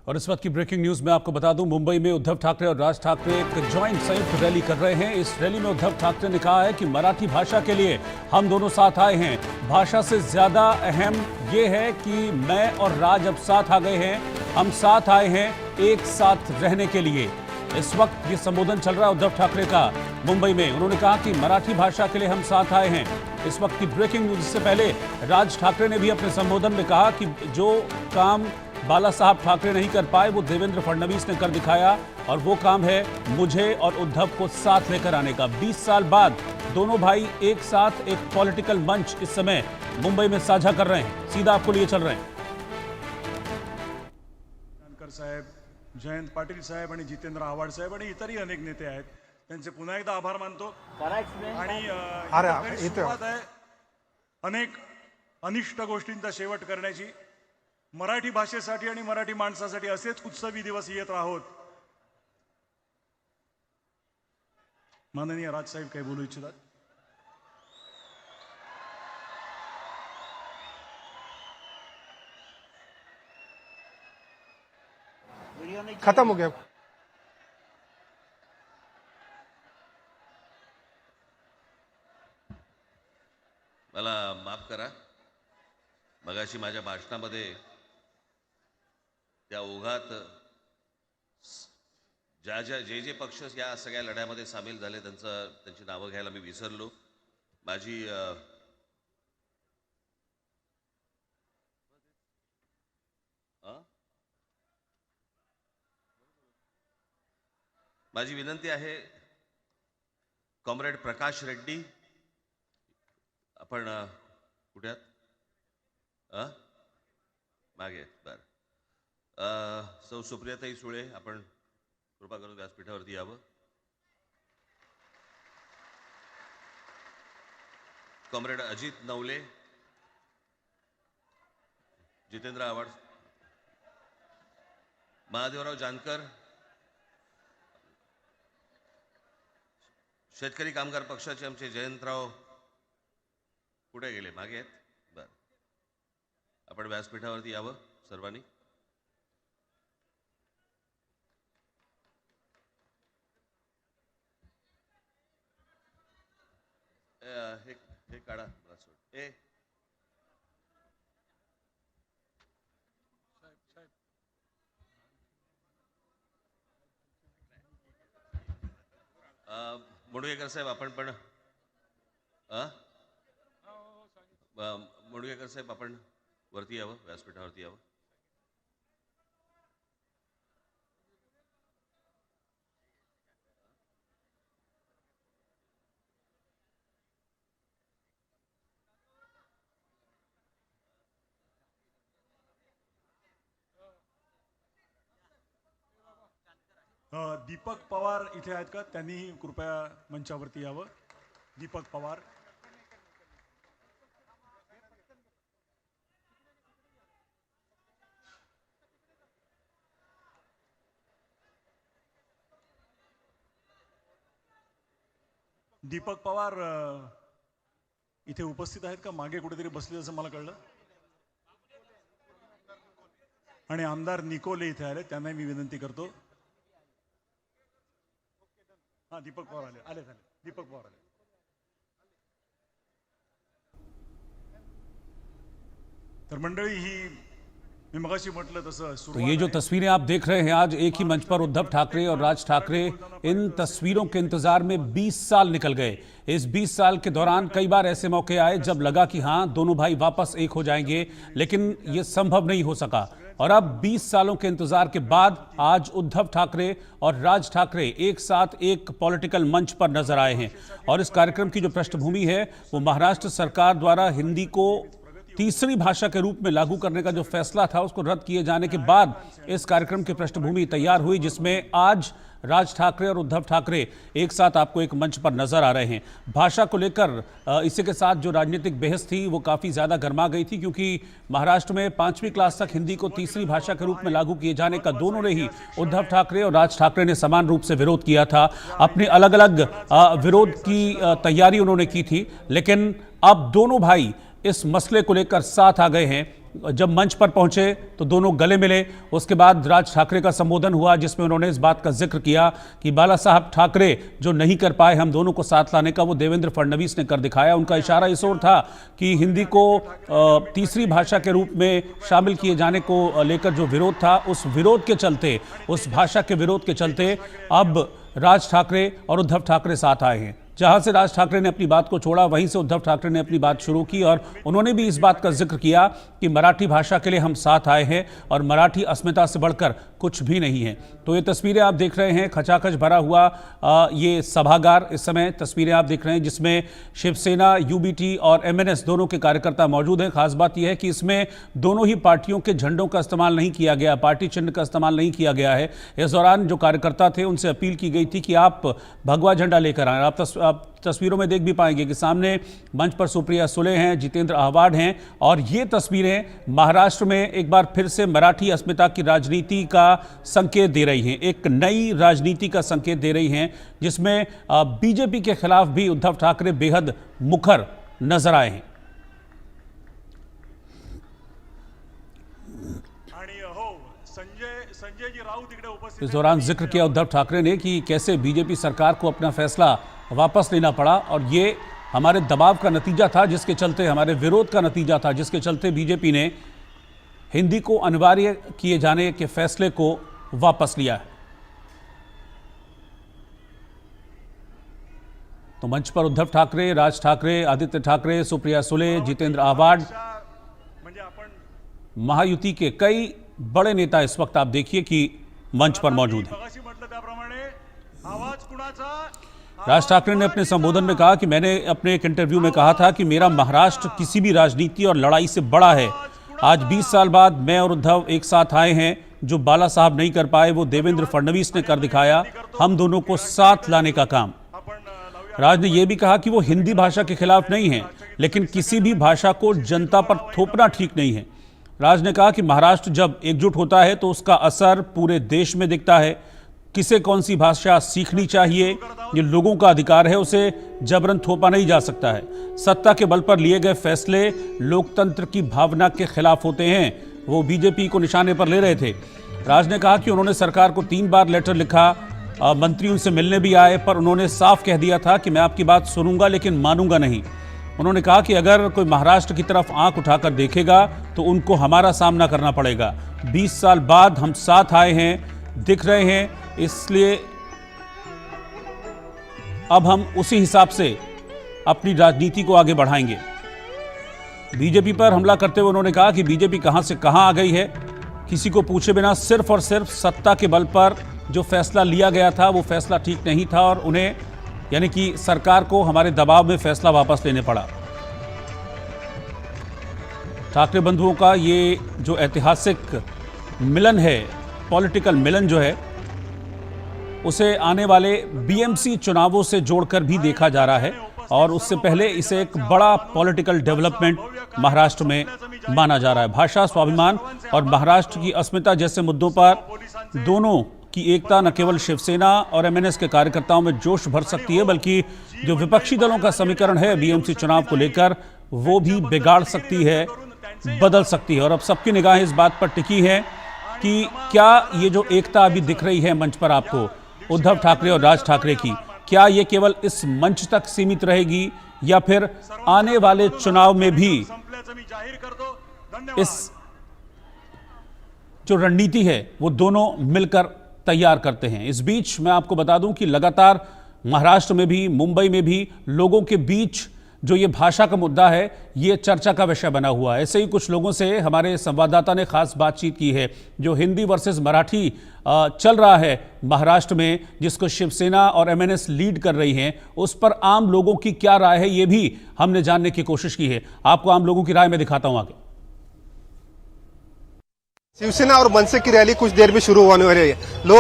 और इस वक्त की ब्रेकिंग न्यूज में आपको बता दूं, मुंबई में उद्धव ठाकरे और राज ठाकरे एक जॉइंट संयुक्त रैली कर रहे हैं। इस रैली में उद्धव ठाकरे ने कहा है कि मराठी भाषा के लिए हम दोनों साथ आए हैं। भाषा से ज्यादा अहम ये है कि मैं और राज अब साथ आ गए हैं, हम साथ आए हैं एक साथ रहने के लिए। इस वक्त ये संबोधन चल रहा है उद्धव ठाकरे का मुंबई में। उन्होंने कहा कि मराठी भाषा के लिए हम साथ आए हैं। इस वक्त की ब्रेकिंग न्यूज से पहले राज ठाकरे ने भी अपने संबोधन में कहा कि जो काम बाला साहब ठाकरे नहीं कर पाए वो देवेंद्र फडणवीस ने कर दिखाया, और वो काम है मुझे और उद्धव को साथ लेकर आने का। 20 साल बाद दोनों भाई एक साथ एक पॉलिटिकल मंच इस समय मुंबई में साझा कर रहे हैं। सीधा आपको लिए चल रहे हैं। जानकर साहेब, जयंत पाटील साहेब आणि जितेंद्र आव्हाड साहेब आणि इतरही अनेक नेते आहेत, त्यांचे पुन्हा एकदा आभार मानतो। आणि सुरुवात आहे अनेक अनिष्ट गोष्टींचा शेवट करण्याची। मराठी भाषेसाठी आणि मराठी माणसासाठी असेच उत्सवी दिवस येत राहोत। माननीय राजसाहेब काही बोलू इच्छितात? खत्म हो गया। मला माफ करा, मगाशी माझ्या भाषणामध्ये त्या ओघात जे पक्ष या सगळ्या लढ्यामध्ये सामील झाले त्यांची नावं घ्यायला मी विसरलो। माझी विनंती आहे, कॉम्रेड प्रकाश रेड्डी, आपण कुठे आहात? मागे बर। सौ सुप्रियाताई सुळे, आपण कृपा करून व्यासपीठावरती यावं। कॉम्रेड अजित नवले, जितेंद्र आव्हाड, महादेवराव जानकर, शेतकरी कामगार पक्षाचे आमचे जयंतराव कुठे गेले? मागे आहेत बर। आपण व्यासपीठावरती यावं सर्वांनी। हे काढा मला सोड। मुडगेकर साहेब, आपण पण मुडगेकर साहेब, आपण वरती यावं, व्यासपीठावरती यावं। दीपक पवार इथे आहेत का? त्यांनी कृपया मंचावरती यावं। दीपक पवार, दीपक पवार इथे उपस्थित आहेत का? मागे कुठेतरी बसले असं मला कळलं। आणि आमदार निकोले इथे आले, त्यांना मी विनंती करतो। हाँ, दीपक पवार आले झाले। दीपक पवार आले। तर मंडळी, ही मी मगाशी म्हटलं तसं तो ये जो तस्वीरें आप देख रहे हैं, आज एक ही मंच पर उद्धव ठाकरे और राज ठाकरे, इन तस्वीरों के इंतजार में 20 साल निकल गए। इस 20 साल के दौरान कई बार ऐसे मौके आए जब लगा कि हाँ, दोनों भाई वापस एक हो जाएंगे, लेकिन ये संभव नहीं हो सका। और अब 20 सालों के इंतजार के बाद आज उद्धव ठाकरे और राज ठाकरे एक साथ एक पॉलिटिकल मंच पर नजर आए हैं। और इस कार्यक्रम की जो पृष्ठभूमि है वो महाराष्ट्र सरकार द्वारा हिंदी को तीसरी भाषा के रूप में लागू करने का जो फैसला था उसको रद्द किए जाने के बाद इस कार्यक्रम की पृष्ठभूमि तैयार हुई, जिसमें आज राज ठाकरे और उद्धव ठाकरे एक साथ आपको एक मंच पर नजर आ रहे हैं। भाषा को लेकर इसी के साथ जो राजनीतिक बहस थी वो काफ़ी ज़्यादा गर्मा गई थी, क्योंकि महाराष्ट्र में 5वीं क्लास तक हिंदी को तीसरी भाषा के रूप में लागू किए जाने का दोनों ने ही, उद्धव ठाकरे और राज ठाकरे ने समान रूप से विरोध किया था। अपने अलग अलग विरोध की तैयारी उन्होंने की थी, लेकिन अब दोनों भाई इस मसले को लेकर साथ आ गए हैं। जब मंच पर पहुंचे तो दोनों गले मिले। उसके बाद राज ठाकरे का संबोधन हुआ जिसमें उन्होंने इस बात का जिक्र किया कि बाला साहब ठाकरे जो नहीं कर पाए हम दोनों को साथ लाने का, वो देवेंद्र फडणवीस ने कर दिखाया। उनका इशारा इस ओर था कि हिंदी को तीसरी भाषा के रूप में शामिल किए जाने को लेकर जो विरोध था, उस विरोध के चलते, उस भाषा के विरोध के चलते अब राज ठाकरे और उद्धव ठाकरे साथ आए हैं। जहां से राज ठाकरे ने अपनी बात को छोड़ा, वहीं से उद्धव ठाकरे ने अपनी बात शुरू की और उन्होंने भी इस बात का जिक्र किया कि मराठी भाषा के लिए हम साथ आए हैं और मराठी अस्मिता से बढ़कर कुछ भी नहीं है। तो ये तस्वीरें आप देख रहे हैं, खचाखच भरा हुआ ये सभागार, इस समय तस्वीरें आप देख रहे हैं जिसमें शिवसेना, यूबीटी और एमएनएस दोनों के कार्यकर्ता मौजूद हैं। खास बात यह है कि इसमें दोनों ही पार्टियों के झंडों का इस्तेमाल नहीं किया गया, पार्टी चिन्ह का इस्तेमाल नहीं किया गया है। इस दौरान जो कार्यकर्ता थे उनसे अपील की गई थी कि आप भगवा झंडा लेकर आएं। आप तस्वीरों में देख भी पाएंगे कि सामने मंच पर सुप्रिया सुले हैं, जितेंद्र आह्वाड हैं और ये तस्वीरें महाराष्ट्र में एक बार फिर से मराठी अस्मिता की राजनीति का संकेत दे रही हैं, एक नई राजनीति का संकेत दे रही हैं जिसमें बीजेपी के खिलाफ भी उद्धव ठाकरे बेहद मुखर नजर आए हैं। इस दौरान जिक्र किया उद्धव ठाकरे ने कि कैसे बीजेपी सरकार को अपना फैसला वापस लेना पड़ा और ये हमारे दबाव का नतीजा था, जिसके चलते, हमारे विरोध का नतीजा था, जिसके चलते बीजेपी ने हिंदी को अनिवार्य किए जाने के फैसले को वापस लिया है। तो मंच पर उद्धव ठाकरे, राज ठाकरे, आदित्य ठाकरे, सुप्रिया सुले, जितेंद्र आह्वाड, महायुति के कई बड़े नेता इस वक्त आप देखिए कि मंच पर मौजूद हैं। राज ठाकरे ने अपने संबोधन में कहा कि मैंने अपने एक इंटरव्यू में कहा था कि मेरा महाराष्ट्र किसी भी राजनीति और लड़ाई से बड़ा है। आज 20 साल बाद मैं और उद्धव एक साथ आए हैं। जो बाला साहब नहीं कर पाए वो देवेंद्र फडणवीस ने कर दिखाया, हम दोनों को साथ लाने का काम। राज ने यह भी कहा कि वो हिंदी भाषा के खिलाफ नहीं है, लेकिन किसी भी भाषा को जनता पर थोपना ठीक नहीं है। राज ने कहा कि महाराष्ट्र जब एकजुट होता है तो उसका असर पूरे देश में दिखता है। किसे कौन सी भाषा सीखनी चाहिए ये लोगों का अधिकार है, उसे जबरन थोपा नहीं जा सकता है। सत्ता के बल पर लिए गए फैसले लोकतंत्र की भावना के खिलाफ होते हैं, वो बीजेपी को निशाने पर ले रहे थे। राज ने कहा कि उन्होंने सरकार को 3 बार लेटर लिखा, मंत्री उनसे मिलने भी आए, पर उन्होंने साफ कह दिया था कि मैं आपकी बात सुनूंगा लेकिन मानूंगा नहीं। उन्होंने कहा कि अगर कोई महाराष्ट्र की तरफ आंख उठाकर देखेगा तो उनको हमारा सामना करना पड़ेगा। 20 साल बाद हम साथ आए हैं, दिख रहे हैं, इसलिए अब हम उसी हिसाब से अपनी राजनीति को आगे बढ़ाएंगे। बीजेपी पर हमला करते हुए उन्होंने कहा कि बीजेपी कहां से कहां आ गई है, किसी को पूछे बिना सिर्फ और सिर्फ सत्ता के बल पर जो फैसला लिया गया था वो फैसला ठीक नहीं था और उन्हें, यानी कि सरकार को हमारे दबाव में फैसला वापस लेने पड़ा। ठाकरे बंधुओं का ये जो ऐतिहासिक मिलन है, पॉलिटिकल मिलन जो है, उसे आने वाले बीएमसी चुनावों से जोड़कर भी देखा जा रहा है और उससे पहले इसे एक बड़ा पॉलिटिकल डेवलपमेंट महाराष्ट्र में माना जा रहा है। भाषा स्वाभिमान और महाराष्ट्र की अस्मिता जैसे मुद्दों पर दोनों की एकता न केवल शिवसेना और एमएनएस के कार्यकर्ताओं में जोश भर सकती है, बल्कि जो विपक्षी दलों का समीकरण है बीएमसी चुनाव को लेकर, वो भी बिगाड़ सकती है, बदल सकती है। और अब सबकी निगाहें इस बात पर टिकी हैं कि क्या ये जो एकता अभी दिख रही है मंच पर आपको उद्धव ठाकरे और राज ठाकरे की, क्या ये केवल इस मंच तक सीमित रहेगी या फिर आने वाले चुनाव में भी इस जो रणनीति है वो दोनों मिलकर तैयार करते हैं। इस बीच मैं आपको बता दूं कि लगातार महाराष्ट्र में भी, मुंबई में भी लोगों के बीच जो ये भाषा का मुद्दा है ये चर्चा का विषय बना हुआ है। ऐसे ही कुछ लोगों से हमारे संवाददाता ने खास बातचीत की है। जो हिंदी वर्सेस मराठी चल रहा है महाराष्ट्र में, जिसको शिवसेना और एमएनएस लीड कर रही हैं, उस पर आम लोगों की क्या राय है ये भी हमने जानने की कोशिश की है। आपको आम लोगों की राय में दिखाता हूं आगे। शिवसेना और मनसे की रैली कुछ देर में शुरू होने वाली है। लोग